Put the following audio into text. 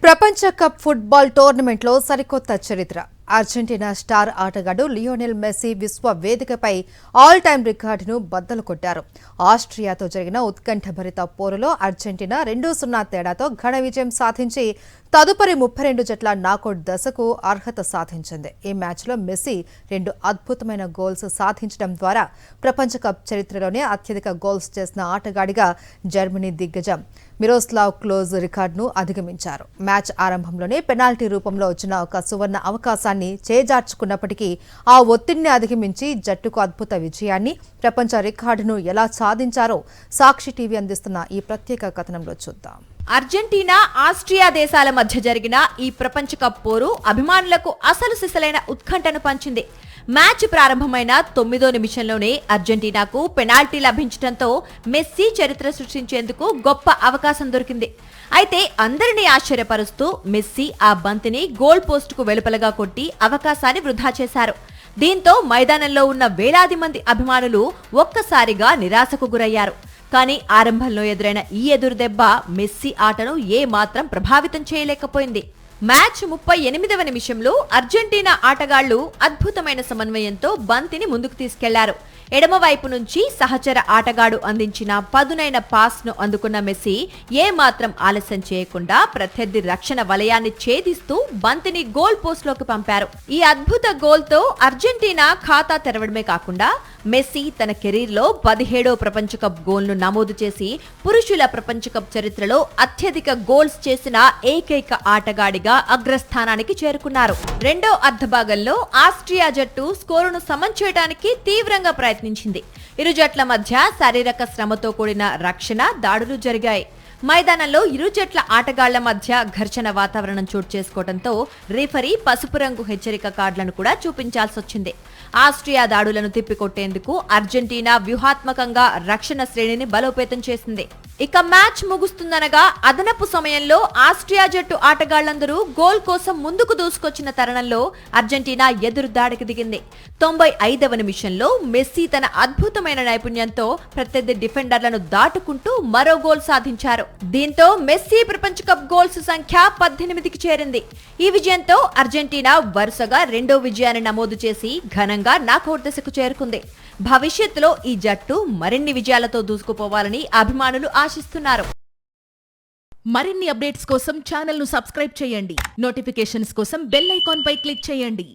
ప్రపంచ cup football టోర్నమెంట్లో సరికొత్త చరిత్ర. అర్జెంటీనా స్టార్ ఆటగాడు లియోనెల్ మెస్సీ విశ్వ వేదికపై ఆల్ టైమ్ రికార్డును బద్దలు కొట్టారు. ఆస్ట్రియాతో జరిగిన ఉత్కంఠభరిత పోరులో అర్జెంటీనా 2-0 తేడాతో ఘన విజయం సాధించి తదుపరి 32 జట్ల నాకౌట్ దశకు అర్హత సాధించింది. ఈ మ్యాచ్లో మెస్సీ 2 అద్భుతమైన గోల్స్ సాధించడం ద్వారా ప్రపంచ కప్ చరిత్రలోనే అత్యధిక గోల్స్ చేసిన ఆటగాడిగా జర్మనీ దిగ్గజం మిరోస్లావ్ క్లోజ్ రికార్డును అధిగమించారు. మ్యాచ్ ఆరంభంలోనే పెనాల్టీ రూపంలో వచ్చిన ఒక సువర్ణ అవకాశాన్ని చేజార్చుకున్నప్పటికీ ఆ ఒత్తిడిని అధిగమించి జట్టుకు అద్భుత విజయాన్ని, ప్రపంచ రికార్డును ఎలా సాధించారో సాక్షి టీవీ అందిస్తున్న ఈ ప్రత్యేక కథనంలో చూద్దాం. అర్జెంటీనా, ఆస్ట్రియా దేశాల మధ్య జరిగిన ఈ ప్రపంచ కప్ పోరు అభిమానులకు అసలు సిసలైన ఉత్కంఠను పంచింది. మ్యాచ్ ప్రారంభమైన 9వ నిమిషంలోనే అర్జెంటీనాకు పెనాల్టీ లభించడంతో మెస్సీ చరిత్ర సృష్టించేందుకు గొప్ప అవకాశం దొరికింది. అయితే అందరినీ ఆశ్చర్యపరుస్తూ మెస్సీ ఆ బంతిని గోల్ పోస్టుకు వెలుపలగా కొట్టి అవకాశాన్ని వృధా చేశారు. దీంతో మైదానంలో ఉన్న వేలాది మంది అభిమానులు ఒక్కసారిగా నిరాశకు గురయ్యారు. కానీ ఆరంభంలో ఎదురైన ఈ ఎదురుదెబ్బ మెస్సీ ఆటను ఏ మాత్రం ప్రభావితం చేయలేకపోయింది. మ్యాచ్ 38వ నిమిషంలో అర్జెంటీనా ఆటగాళ్లు అద్భుతమైన సమన్వయంతో బంతిని ముందుకు తీసుకెళ్లారు. ఎడమవైపు నుంచి సహచర ఆటగాడు అందించిన పదునైన పాస్ ను అందుకున్న మెస్సీ ఏ మాత్రం ఆలస్యం చేయకుండా ప్రత్యర్థి రక్షణ వలయాన్ని ఛేదిస్తూ బంతిని గోల్ పోస్ట్ లోకి పంపారు. ఈ అద్భుత గోల్ తో అర్జెంటీనా ఖాతా తెరవడమే కాకుండా మెస్సీ తన కెరీర్ లో 17వ ప్రపంచ కప్ గోల్ ను నమోదు చేసి పురుషుల ప్రపంచ కప్ చరిత్రలో అత్యధిక గోల్స్ చేసిన ఏకైక ఆటగాడిగా అగ్రస్థానానికి చేరుకున్నారు. రెండో అర్ధభాగంలో ఆస్ట్రియా జట్టు స్కోరును సమం చేయడానికి తీవ్రంగా ప్రయత్నించింది. ఇరు జట్ల మధ్య శారీరక శ్రమతో కూడిన రక్షణ దాడులు జరిగాయి. మైదానంలో ఇరు జట్ల ఆటగాళ్ల మధ్య ఘర్షణ వాతావరణం చోటు చేసుకోవడంతో రిఫరీ పసుపు రంగు హెచ్చరిక కార్డులను కూడా చూపించాల్సి వచ్చింది. ఆస్ట్రియా దాడులను తిప్పికొట్టేందుకు అర్జెంటీనా వ్యూహాత్మకంగా రక్షణ శ్రేణిని బలోపేతం చేసింది. ఇక మ్యాచ్ ముగుస్తుందనగా అదనపు సమయంలో ఆస్ట్రియా జట్టు ఆటగాళ్లందరూ గోల్ కోసం ముందుకు దూసుకొచ్చిన తరుణంలో అర్జెంటీనా ఎదురు దాడికి దిగింది. 95వ నిమిషంలో మెస్సీ తన అద్భుతమైన నైపుణ్యంతో ప్రత్యర్థి డిఫెండర్లను దాటుకుంటూ మరో గోల్ సాధించారు. దీంతో మెస్సీ ప్రపంచ కప్ గోల్స్ సంఖ్య 18కి చేరింది. ఈ విజయంతో అర్జెంటీనా వరుసగా రెండో విజయాన్ని నమోదు చేసి ఘనంగా నాకౌట్ దశకు చేరుకుంది. భవిష్యత్తులో ఈ జట్టు మరిన్ని విజయాలతో దూసుకుపోవాలని అభిమానులు ఆశిస్తున్నారు. మరిన్ని అప్డేట్స్ కోసం ఛానల్ ను సబ్స్క్రైబ్ చేయండి. నోటిఫికేషన్స్ కోసం బెల్ ఐకాన్ పై క్లిక్ చేయండి.